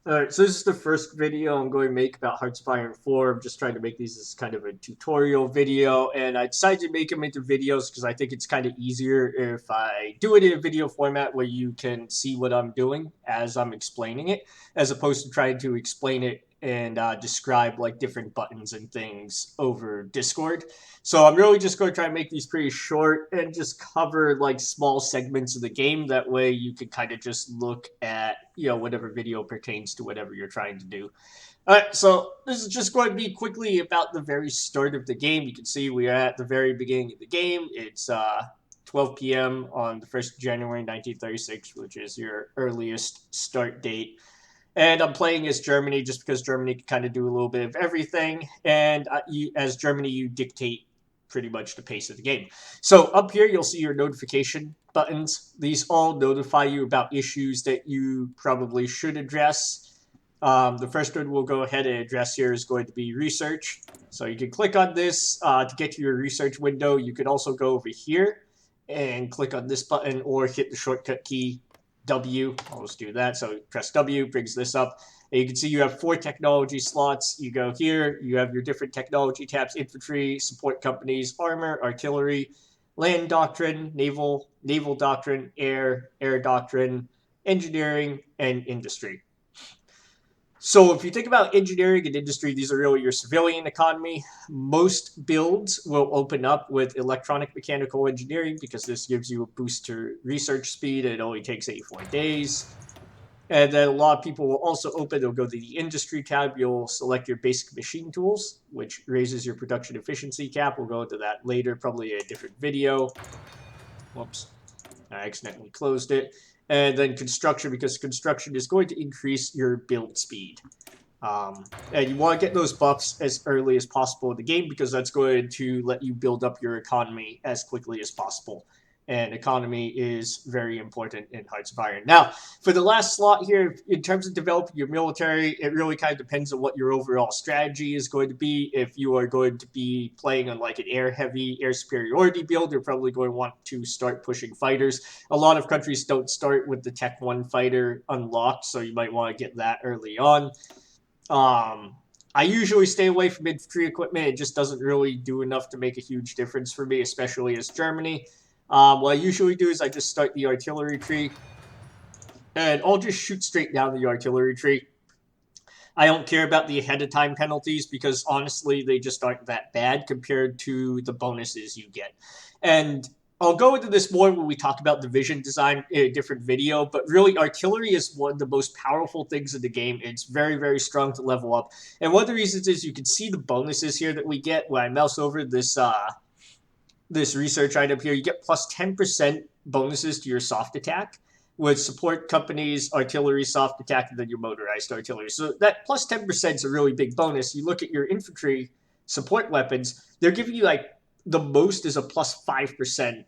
Alright, so this is the first video I'm going to make about Hearts of Iron 4. I'm just trying to make these as kind of a tutorial video, and I decided to make them into videos because I think it's kind of easier if I do it in a video format where you can see what I'm doing as I'm explaining it, as opposed to trying to explain it and describe like different buttons and things over Discord. So I'm really just going to try and make these pretty short and just cover like small segments of the game. That way you can kind of just look at, whatever video pertains to whatever you're trying to do. All right, so this is just going to be quickly about the very start of the game. You can see we are at the very beginning of the game. It's 12 p.m. on the 1st of January 1936, which is your earliest start date. And I'm playing as Germany just because Germany can kind of do a little bit of everything. And as Germany, you dictate pretty much the pace of the game. So up here, you'll see your notification buttons. These all notify you about issues that you probably should address. The first one we'll go ahead and address here is going to be research. So you can click on this to get to your research window. You can also go over here and click on this button or hit the shortcut key W. I'll just do that. So press W, brings this up. And you can see you have 4 technology slots. You go here, you have your different technology tabs: infantry, support companies, armor, artillery, land doctrine, naval doctrine, air doctrine, engineering, and industry. So if you think about engineering and industry, these are really your civilian economy. Most builds will open up with electronic mechanical engineering because this gives you a boost to research speed, and it only takes 84 days. And then a lot of people will also open, they'll go to the industry tab. You'll select your basic machine tools, which raises your production efficiency cap. We'll go into that later, probably a different video. Whoops, I accidentally closed it. And then construction, because construction is going to increase your build speed. And you want to get those buffs as early as possible in the game because that's going to let you build up your economy as quickly as possible. And economy is very important in Hearts of Iron. Now, for the last slot here, in terms of developing your military, it really kind of depends on what your overall strategy is going to be. If you are going to be playing on like an air-heavy, air superiority build, you're probably going to want to start pushing fighters. A lot of countries don't start with the Tech 1 fighter unlocked, so you might want to get that early on. I usually stay away from infantry equipment. It just doesn't really do enough to make a huge difference for me, especially as Germany. What I usually do is I just start the artillery tree, and I'll just shoot straight down the artillery tree. I don't care about the ahead of time penalties because honestly, they just aren't that bad compared to the bonuses you get. And I'll go into this more when we talk about division design in a different video, but really artillery is one of the most powerful things in the game. It's very, very strong to level up. And one of the reasons is you can see the bonuses here that we get when I mouse over this research item here. You get plus 10% bonuses to your soft attack with support companies, artillery, soft attack, and then your motorized artillery. So that plus 10% is a really big bonus. You look at your infantry support weapons, they're giving you like the most is a plus 5%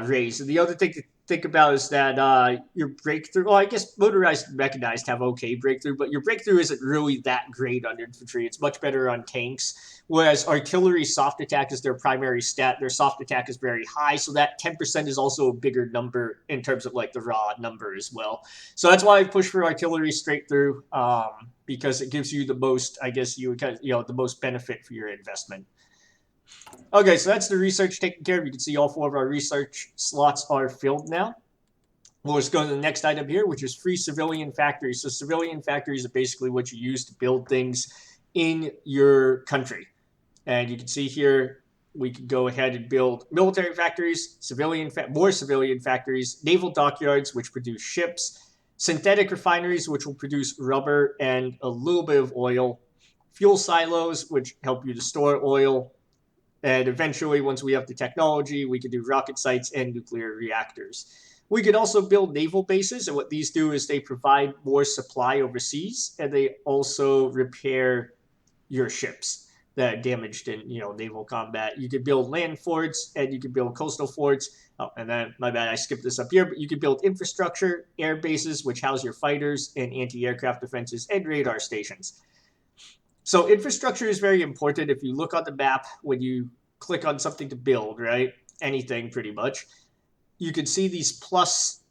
raise. And the other thing to think about is that your breakthrough, well, I guess motorized and mechanized have okay breakthrough, but your breakthrough isn't really that great on infantry. It's much better on tanks. Whereas artillery soft attack is their primary stat. Their soft attack is very high, so that 10% is also a bigger number in terms of like the raw number as well. So that's why I push for artillery straight through, because it gives you the most, I guess the most benefit for your investment. Okay, so that's the research taken care of. You can see all 4 of our research slots are filled now. We'll just go to the next item here, which is free civilian factories. So civilian factories are basically what you use to build things in your country. And you can see here, we can go ahead and build military factories, more civilian factories, naval dockyards, which produce ships, synthetic refineries, which will produce rubber and a little bit of oil, fuel silos, which help you to store oil, and eventually, once we have the technology, we can do rocket sites and nuclear reactors. We could also build naval bases, and what these do is they provide more supply overseas, and they also repair your ships that are damaged in naval combat. You could build land forts, and you could build coastal forts. Oh, and then, my bad, I skipped this up here, but you could build infrastructure, air bases, which house your fighters, and anti-aircraft defenses, and radar stations. So infrastructure is very important. If you look on the map, when you click on something to build, right? Anything pretty much, you can see these plus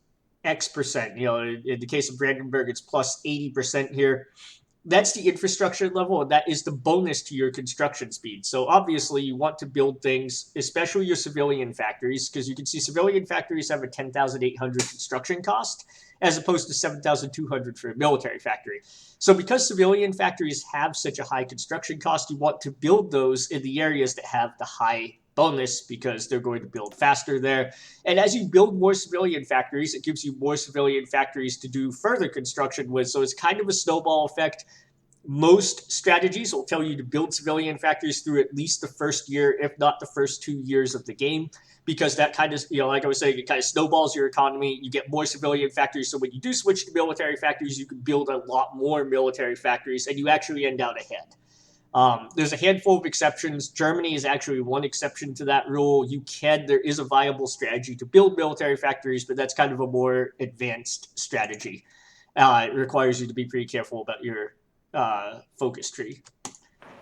X percent. In the case of Brandenburg, it's plus 80% here. That's the infrastructure level, and that is the bonus to your construction speed. So obviously you want to build things, especially your civilian factories, because you can see civilian factories have a 10,800 construction cost as opposed to 7,200 for a military factory. So because civilian factories have such a high construction cost, you want to build those in the areas that have the high bonus because they're going to build faster there. And as you build more civilian factories, it gives you more civilian factories to do further construction with. So it's kind of a snowball effect. Most strategies will tell you to build civilian factories through at least the first year, if not the first 2 years of the game, because that kind of, like I was saying, it kind of snowballs your economy. You get more civilian factories. So when you do switch to military factories, you can build a lot more military factories and you actually end out ahead. There's a handful of exceptions. Germany is actually one exception to that rule. There is a viable strategy to build military factories, but that's kind of a more advanced strategy. It requires you to be pretty careful about your focus tree.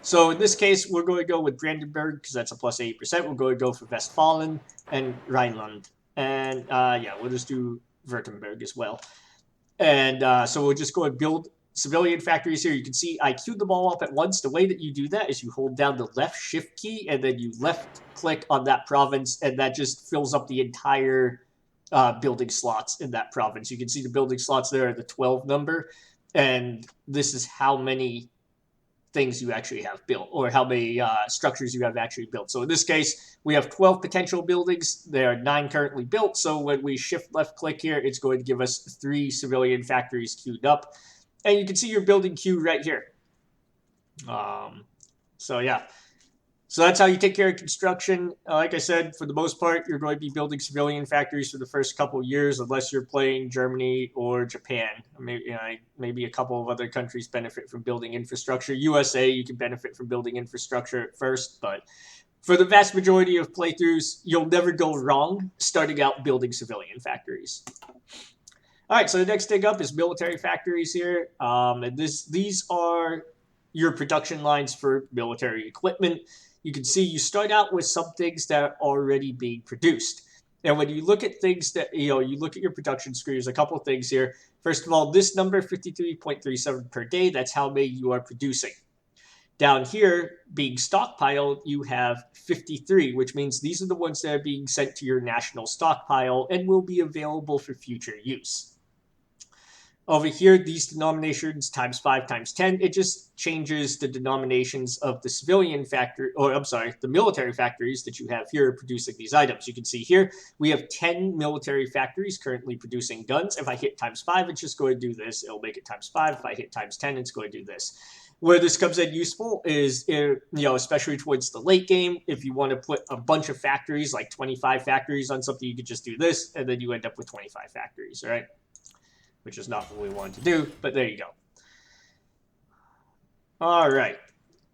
So in this case, we're going to go with Brandenburg because that's a plus 80%. We're going to go for Westfalen and Rhineland. And we'll just do Württemberg as well. And so we'll just go and build civilian factories here. You can see I queued them all up at once. The way that you do that is you hold down the left shift key and then you left click on that province, and that just fills up the entire building slots in that province. You can see the building slots there are the 12 number, and this is how many things you actually have built, or how many structures you have actually built. So in this case, we have 12 potential buildings. There are 9 currently built. So when we shift left click here, it's going to give us 3 civilian factories queued up. And you can see your building queue right here. So that's how you take care of construction. Like I said, for the most part, you're going to be building civilian factories for the first couple of years, unless you're playing Germany or Japan. Maybe a couple of other countries benefit from building infrastructure. USA, you can benefit from building infrastructure at first, but for the vast majority of playthroughs, you'll never go wrong starting out building civilian factories. All right, so the next thing up is military factories here. And these are your production lines for military equipment. You can see you start out with some things that are already being produced. And when you look at things that, you look at your production screen, there's a couple of things here. First of all, this number, 53.37 per day, that's how many you are producing. Down here, being stockpiled, you have 53, which means these are the ones that are being sent to your national stockpile and will be available for future use. Over here, these denominations times 5 times 10, it just changes the denominations of the the military factories that you have here producing these items. You can see here, we have 10 military factories currently producing guns. If I hit times 5, it's just going to do this. It'll make it times 5. If I hit times 10, it's going to do this. Where this comes in useful is, especially towards the late game, if you want to put a bunch of factories, like 25 factories on something, you could just do this, and then you end up with 25 factories, right? Which is not what we wanted to do, but there you go. All right.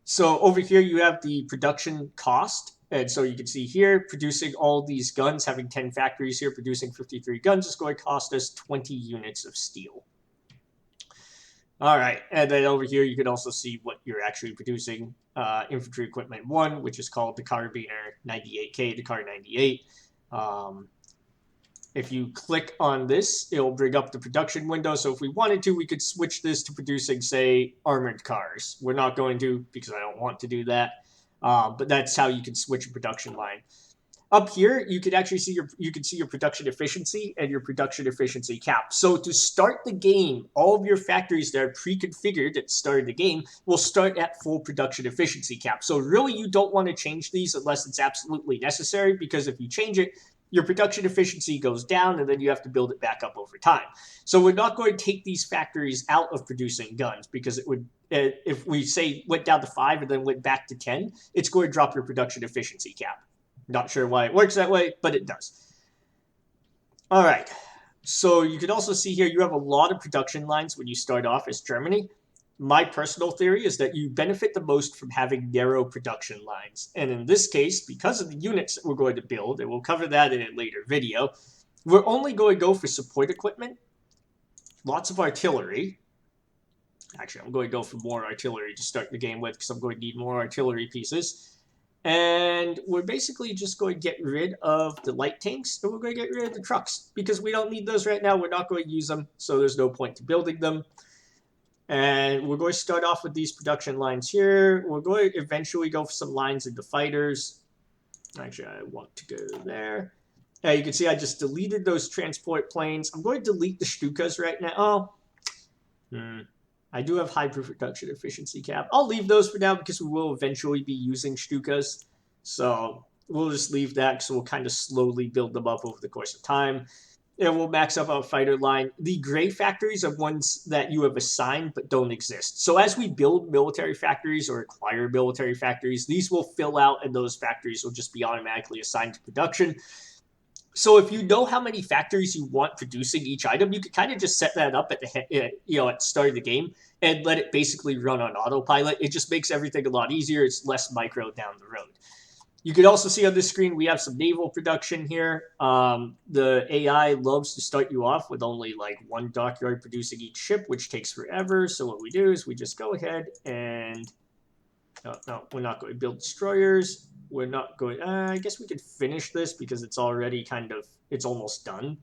So over here, you have the production cost. And so you can see here, producing all these guns, having 10 factories here, producing 53 guns is going to cost us 20 units of steel. All right. And then over here, you can also see what you're actually producing. Infantry Equipment 1, which is called the Carabiner 98K, the Car 98. If you click on this, it'll bring up the production window. So if we wanted to, we could switch this to producing, say, armored cars. We're not going to because I don't want to do that. But that's how you can switch a production line. Up here, you can actually see your production efficiency and your production efficiency cap. So to start the game, all of your factories that are pre-configured at the start of the game will start at full production efficiency cap. So really, you don't want to change these unless it's absolutely necessary, because if you change it, your production efficiency goes down, and then you have to build it back up over time. So we're not going to take these factories out of producing guns, because it would, if we say went down to 5 and then went back to 10, it's going to drop your production efficiency cap. Not sure why it works that way, but it does. All right. So you can also see here you have a lot of production lines when you start off as Germany. My personal theory is that you benefit the most from having narrow production lines. And in this case, because of the units that we're going to build, and we'll cover that in a later video, we're only going to go for support equipment, lots of artillery. Actually, I'm going to go for more artillery to start the game with, because I'm going to need more artillery pieces. And we're basically just going to get rid of the light tanks, and we're going to get rid of the trucks because we don't need those right now. We're not going to use them, so there's no point to building them. And we're going to start off with these production lines here. We're going to eventually go for some lines into fighters. Actually, I want to go there. You can see I just deleted those transport planes. I'm going to delete the Stukas right now. I do have high production efficiency cap. I'll leave those for now because we will eventually be using Stukas. So we'll just leave that because we'll kind of slowly build them up over the course of time. And we'll max up our fighter line. The gray factories are ones that you have assigned but don't exist. So as we build military factories or acquire military factories, these will fill out and those factories will just be automatically assigned to production. So if you know how many factories you want producing each item, you can kind of just set that up at the at the start of the game and let it basically run on autopilot. It just makes everything a lot easier. It's less micro down the road. You can also see on this screen we have some naval production here. The AI loves to start you off with only like one dockyard producing each ship, which takes forever. So what we do is we just go ahead and no, we're not going to build destroyers. We're not going, I guess we could finish this because it's already it's almost done.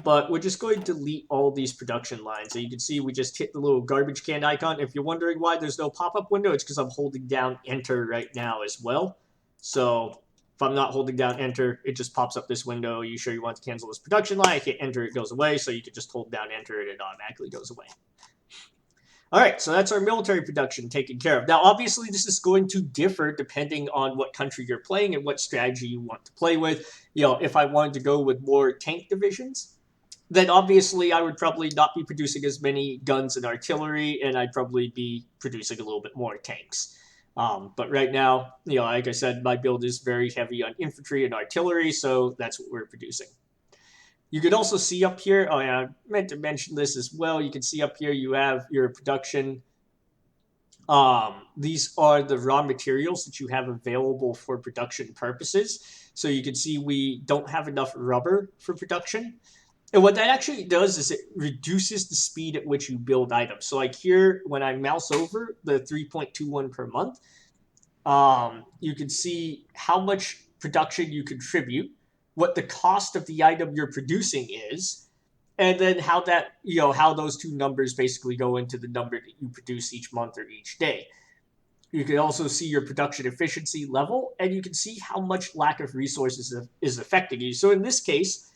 But we're just going to delete all these production lines. So you can see we just hit the little garbage can icon. If you're wondering why there's no pop-up window, it's because I'm holding down Enter right now as well. So if I'm not holding down Enter, it just pops up this window. Are you sure you want to cancel this production line? I hit Enter, it goes away. So you can just hold down Enter and it automatically goes away. All right, so that's our military production taken care of. Now, obviously, this is going to differ depending on what country you're playing and what strategy you want to play with. If I wanted to go with more tank divisions, then obviously I would probably not be producing as many guns and artillery, and I'd probably be producing a little bit more tanks. But right now, like I said, my build is very heavy on infantry and artillery, so that's what we're producing. You could also see up here, I meant to mention this as well, you can see up here you have your production. These are the raw materials that you have available for production purposes. So you can see we don't have enough rubber for production. And what that actually does is it reduces the speed at which you build items. So like here, when I mouse over the 3.21 per month, you can see how much production you contribute, what the cost of the item you're producing is, and then how that, how those two numbers basically go into the number that you produce each month or each day. You can also see your production efficiency level, and you can see how much lack of resources is affecting you. So in this case,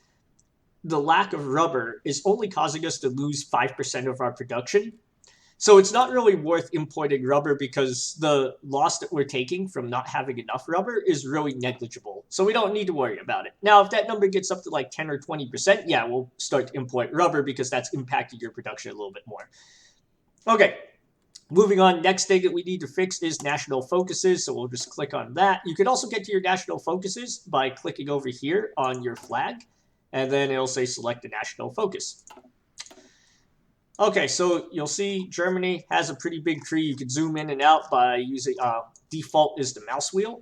the lack of rubber is only causing us to lose 5% of our production. So it's not really worth importing rubber because the loss that we're taking from not having enough rubber is really negligible. So we don't need to worry about it. Now, if that number gets up to like 10 or 20%, yeah, we'll start to import rubber because that's impacting your production a little bit more. Okay, moving on. Next thing that we need to fix is national focuses. So we'll just click on that. You can also get to your national focuses by clicking over here on your flag, and then it'll say select a national focus. Okay, so you'll see Germany has a pretty big tree. You can zoom in and out by using, default is the mouse wheel.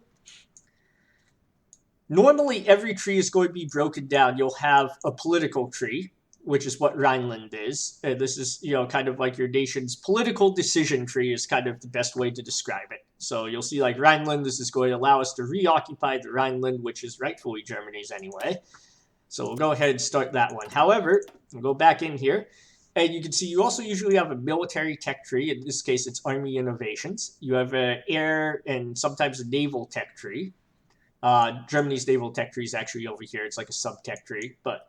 Normally, every tree is going to be broken down. You'll have a political tree, which is what Rhineland is. And this is, kind of like your nation's political decision tree is kind of the best way to describe it. So you'll see like Rhineland, this is going to allow us to reoccupy the Rhineland, which is rightfully Germany's anyway. So we'll go ahead and start that one. However, we'll go back in here. And you can see you also usually have a military tech tree. In this case, it's Army Innovations. You have an air and sometimes a naval tech tree. Germany's naval tech tree is actually over here. It's like a sub-tech tree. But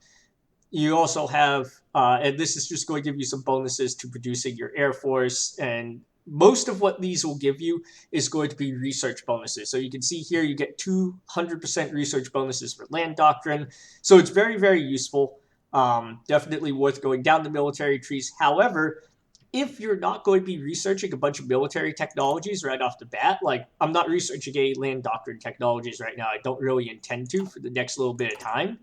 you also have, and this is just going to give you some bonuses to producing your Air Force. And most of what these will give you is going to be research bonuses. So you can see here you get 200% research bonuses for land doctrine. So it's very, very useful. Definitely worth going down the military trees. However, if you're not going to be researching a bunch of military technologies right off the bat, like I'm not researching any land doctrine technologies right now. I don't really intend to for the next little bit of time.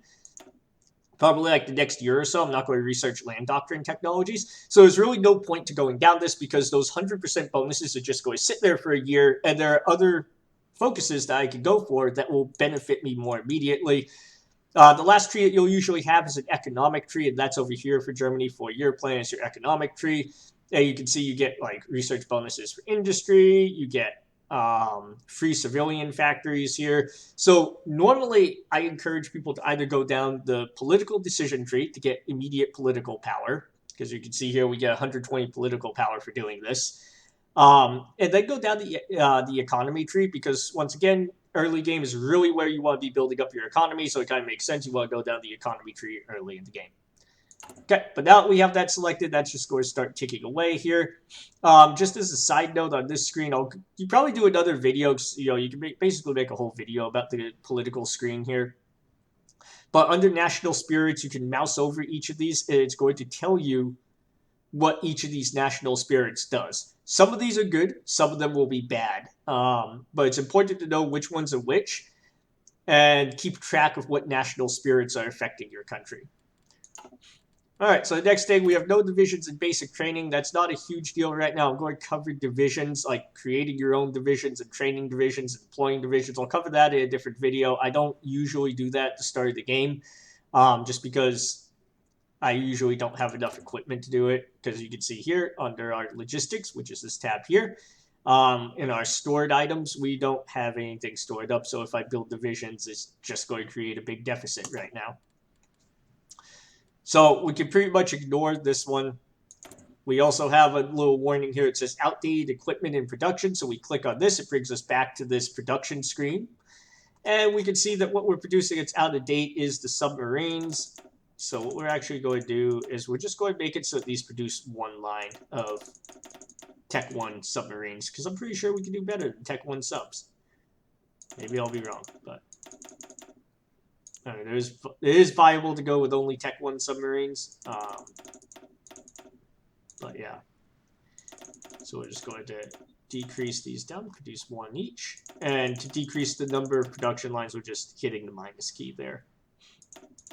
Probably like the next year or so, I'm not going to research land doctrine technologies. So there's really no point to going down this because those 100% bonuses are just going to sit there for a year. And there are other focuses that I could go for that will benefit me more immediately. The last tree that you'll usually have is an economic tree, and that's over here for Germany. 4-year plan is your economic tree. And you can see you get like research bonuses for industry. You get free civilian factories here. So normally I encourage people to either go down the political decision tree to get immediate political power, because you can see here we get 120 political power for doing this. And then go down the economy tree, because once again, early game is really where you want to be building up your economy, so it kind of makes sense you want to go down the economy tree early in the game. Okay, but now that we have that selected, that's just going to start ticking away here. Just as a side note on this screen, you probably do another video. You can basically make a whole video about the political screen here. But under national spirits, you can mouse over each of these, and it's going to tell you what each of these national spirits does. Some of these are good, some of them will be bad. But it's important to know which ones are which, and keep track of what national spirits are affecting your country. All right, so the next thing, we have no divisions in basic training. That's not a huge deal right now. I'm going to cover divisions, like creating your own divisions and training divisions and deploying divisions. I'll cover that in a different video. I don't usually do that at the start of the game, just because I usually don't have enough equipment to do it. Because you can see here under our logistics, which is this tab here, in our stored items, we don't have anything stored up. So if I build divisions, it's just going to create a big deficit right now. So we can pretty much ignore this one. We also have a little warning here. It says outdated equipment in production. So we click on this. It brings us back to this production screen. And we can see that what we're producing that's out of date is the submarines. So what we're actually going to do is we're just going to make it so that these produce one line of Tech 1 submarines. Because I'm pretty sure we can do better than Tech 1 subs. Maybe I'll be wrong, but... it is viable to go with only Tech 1 submarines. But yeah. So we're just going to decrease these down, produce one each. And to decrease the number of production lines, we're just hitting the minus key there.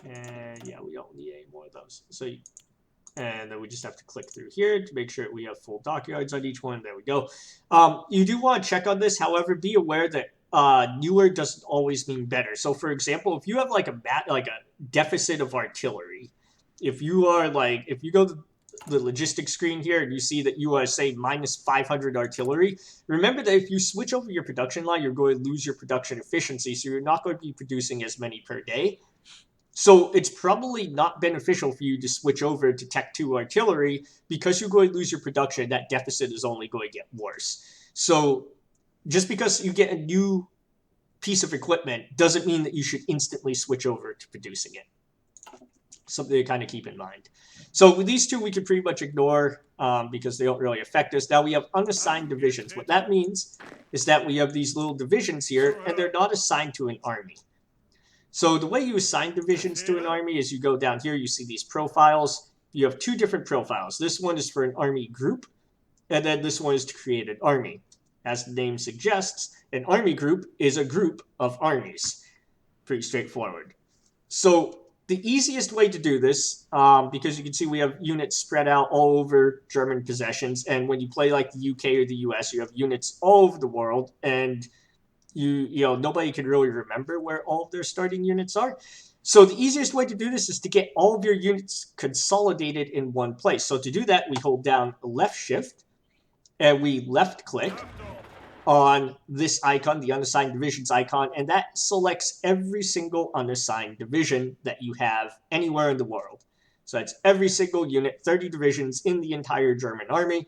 And yeah, we don't need any more of those. And then we just have to click through here to make sure we have full dockyards on each one. There we go. You do want to check on this. However, be aware that newer doesn't always mean better. So for example, if you have like a deficit of artillery, if you go to the logistics screen here and you see that you are, say, minus 500 artillery, remember that if you switch over your production line, you're going to lose your production efficiency, so you're not going to be producing as many per day. So it's probably not beneficial for you to switch over to Tech 2 artillery, because you're going to lose your production. That deficit is only going to get worse. So just because you get a new piece of equipment doesn't mean that you should instantly switch over to producing it. Something to kind of keep in mind. So with these two, we can pretty much ignore because they don't really affect us. Now we have unassigned divisions. What that means is that we have these little divisions here, and they're not assigned to an army. So the way you assign divisions to an army is you go down here, you see these profiles. You have two different profiles. This one is for an army group, and then this one is to create an army. As the name suggests, an army group is a group of armies. Pretty straightforward. So the easiest way to do this, because you can see we have units spread out all over German possessions, and when you play like the UK or the US, you have units all over the world, and nobody can really remember where all of their starting units are. So the easiest way to do this is to get all of your units consolidated in one place. So to do that, we hold down left shift, and we left click on this icon, the unassigned divisions icon, and that selects every single unassigned division that you have anywhere in the world. So that's every single unit, 30 divisions in the entire German army.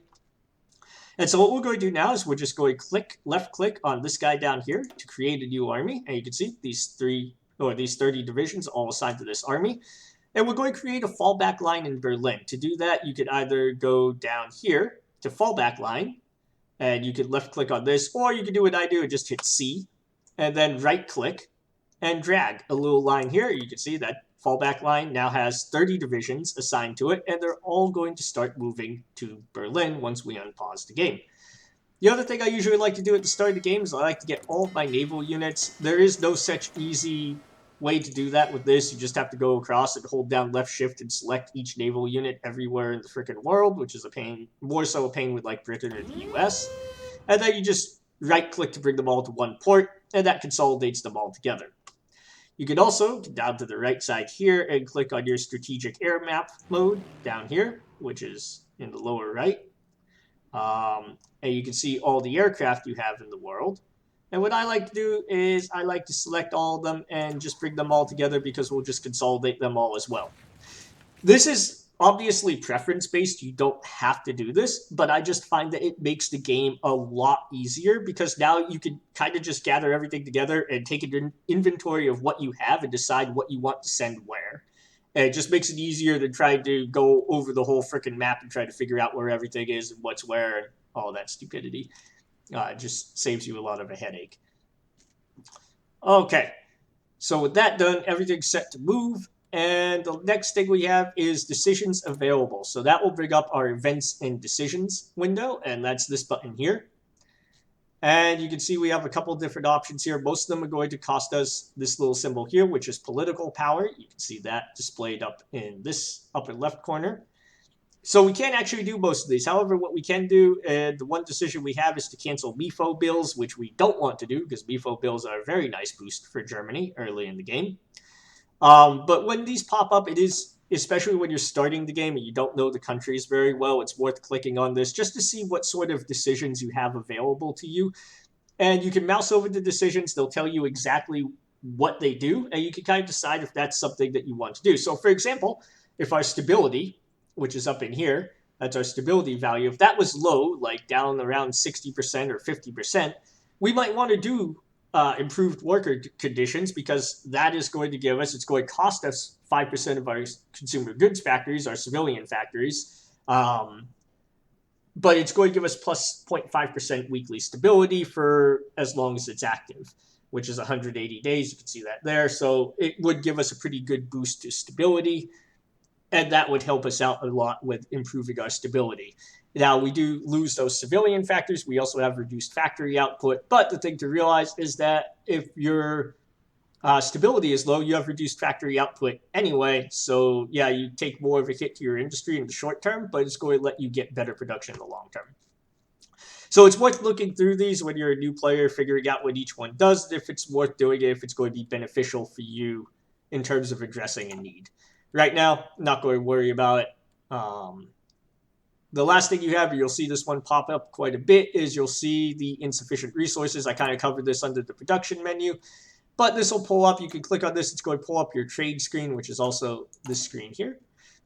And so what we're going to do now is we're just going to left click on this guy down here to create a new army. And you can see these 30 divisions all assigned to this army. And we're going to create a fallback line in Berlin. To do that, you could either go down here to fallback line, and you could left click on this, or you could do what I do and just hit C, and then right click and drag a little line here. You can see that fallback line now has 30 divisions assigned to it, and they're all going to start moving to Berlin once we unpause the game. The other thing I usually like to do at the start of the game is I like to get all of my naval units. There is no such easy way to do that with this. You just have to go across and hold down left shift and select each naval unit everywhere in the freaking world, which is a pain, more so a pain with like Britain or the US. And then you just right click to bring them all to one port, and that consolidates them all together. You can also get down to the right side here and click on your strategic air map mode down here, which is in the lower right. And you can see all the aircraft you have in the world. And what I like to do is I like to select all of them and just bring them all together because we'll just consolidate them all as well. This is obviously preference based. You don't have to do this, but I just find that it makes the game a lot easier because now you can kind of just gather everything together and take an inventory of what you have and decide what you want to send where. And it just makes it easier than trying to go over the whole freaking map and try to figure out where everything is and what's where and all that stupidity. It just saves you a lot of a headache. Okay, so with that done, everything's set to move. And the next thing we have is decisions available. So that will bring up our events and decisions window, and that's this button here. And you can see we have a couple different options here. Most of them are going to cost us this little symbol here, which is political power. You can see that displayed up in this upper left corner. So we can't actually do most of these. However, what we can do, and the one decision we have, is to cancel MIFO bills, which we don't want to do because MIFO bills are a very nice boost for Germany early in the game. But when these pop up, it is, especially when you're starting the game and you don't know the countries very well, it's worth clicking on this just to see what sort of decisions you have available to you. And you can mouse over the decisions. They'll tell you exactly what they do, and you can kind of decide if that's something that you want to do. So, for example, if our stability, which is up in here, that's our stability value, if that was low, like down around 60% or 50%, we might want to do improved worker conditions because that is going to give us, it's going to cost us 5% of our consumer goods factories, our civilian factories, but it's going to give us plus 0.5% weekly stability for as long as it's active, which is 180 days. You can see that there. So it would give us a pretty good boost to stability, and that would help us out a lot with improving our stability. Now, we do lose those civilian factors. We also have reduced factory output. But the thing to realize is that if your stability is low, you have reduced factory output anyway. So, yeah, you take more of a hit to your industry in the short term, but it's going to let you get better production in the long term. So it's worth looking through these when you're a new player, figuring out what each one does, if it's worth doing it, if it's going to be beneficial for you in terms of addressing a need. Right now, not going to worry about it. The last thing you have, you'll see this one pop up quite a bit, is you'll see the insufficient resources. I kind of covered this under the production menu, but this will pull up. You can click on this. It's going to pull up your trade screen, which is also this screen here.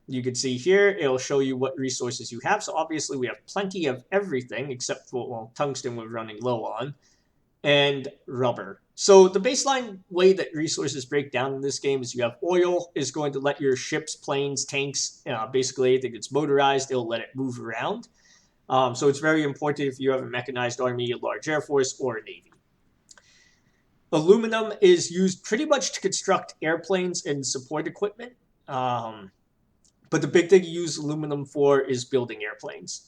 You can see here, it'll show you what resources you have. So obviously we have plenty of everything except for, well, tungsten we're running low on, and rubber. So the baseline way that resources break down in this game is you have oil is going to let your ships, planes, tanks, basically anything that's motorized, it'll let it move around. So it's very important if you have a mechanized army, a large air force, or a navy. Aluminum is used pretty much to construct airplanes and support equipment. But the big thing you use aluminum for is building airplanes.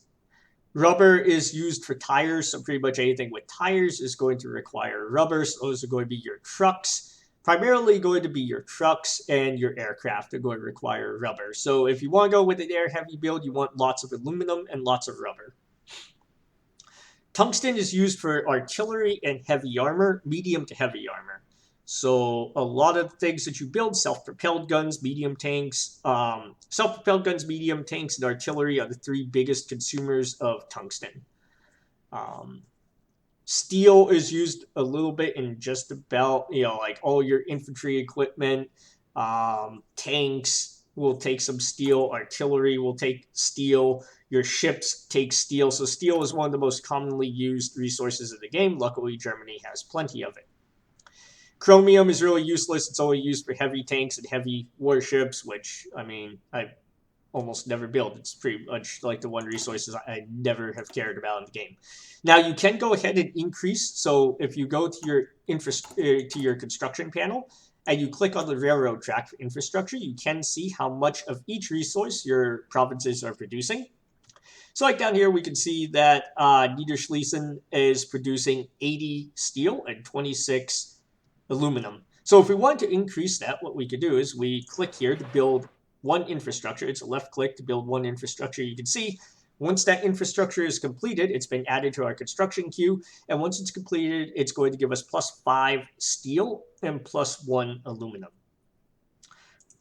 Rubber is used for tires, so pretty much anything with tires is going to require rubber. So those are going to be your trucks, primarily going to be your trucks, and your aircraft are going to require rubber. So if you want to go with an air-heavy build, you want lots of aluminum and lots of rubber. Tungsten is used for artillery and heavy armor, medium to heavy armor. So a lot of things that you build, self-propelled guns, medium tanks, self-propelled guns, medium tanks, and artillery are the three biggest consumers of tungsten. Steel is used a little bit in just about, like all your infantry equipment. Tanks will take some steel. Artillery will take steel. Your ships take steel. So steel is one of the most commonly used resources in the game. Luckily, Germany has plenty of it. Chromium is really useless. It's only used for heavy tanks and heavy warships, which, I mean, I almost never build. It's pretty much like the one resources I never have cared about in the game. Now, you can go ahead and increase. So if you go to your construction panel and you click on the railroad track for infrastructure, you can see how much of each resource your provinces are producing. So like down here, we can see that Niederschlesien is producing 80 steel and 26 aluminum. So if we want to increase that, what we could do is we click here to build one infrastructure. It's a left click to build one infrastructure. You can see once that infrastructure is completed, it's been added to our construction queue. And once it's completed, it's going to give us +5 steel and +1 aluminum.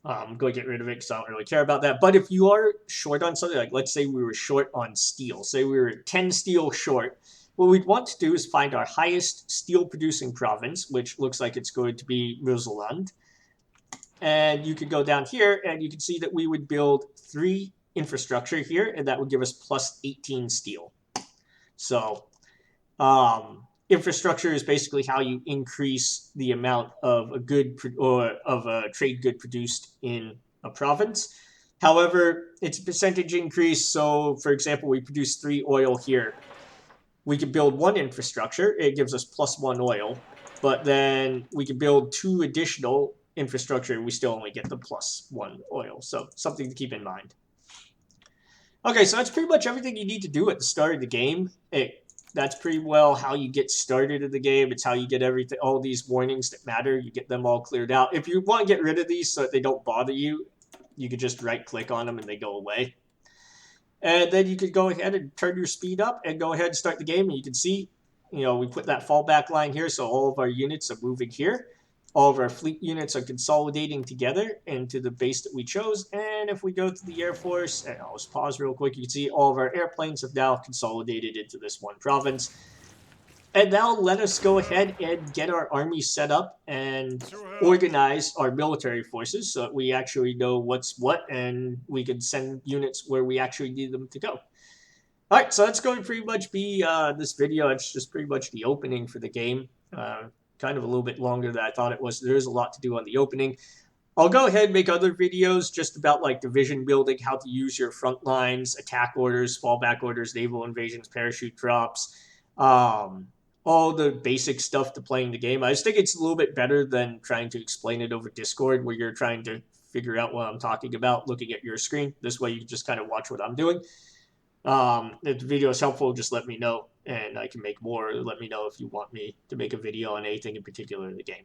I'm going to get rid of it because I don't really care about that. But if you are short on something, like let's say we were short on steel, say we were 10 steel short, what we'd want to do is find our highest steel producing province, which looks like it's going to be Mürzeland. And you could go down here and you can see that we would build 3 infrastructure here, and that would give us plus 18 steel. So infrastructure is basically how you increase the amount of a good or of a trade good produced in a province. However, it's a percentage increase. So, for example, we produce 3 oil here. We could build 1 infrastructure. It gives us plus 1 oil. But then we could build 2 additional infrastructure. And we still only get the plus 1 oil. So, something to keep in mind. Okay, so that's pretty much everything you need to do at the start of the game. That's pretty well how you get started in the game. It's how you get everything, all these warnings that matter. You get them all cleared out. If you want to get rid of these so that they don't bother you, you could just right-click on them and they go away. And then you could go ahead and turn your speed up and go ahead and start the game. And you can see, we put that fallback line here, so all of our units are moving here. All of our fleet units are consolidating together into the base that we chose. And if we go to the Air Force, and I'll just pause real quick, you can see all of our airplanes have now consolidated into this one province. And that'll let us go ahead and get our army set up and organize our military forces so that we actually know what's what and we can send units where we actually need them to go. All right, so that's going to pretty much be this video. It's just pretty much the opening for the game. Kind of a little bit longer than I thought it was. There's a lot to do on the opening. I'll go ahead and make other videos just about like division building, how to use your front lines, attack orders, fallback orders, naval invasions, parachute drops, all the basic stuff to playing the game. I just think it's a little bit better than trying to explain it over Discord where you're trying to figure out what I'm talking about looking at your screen. This way you can just kind of watch what I'm doing. If the video is helpful, just let me know and I can make more. Let me know if you want me to make a video on anything in particular in the game.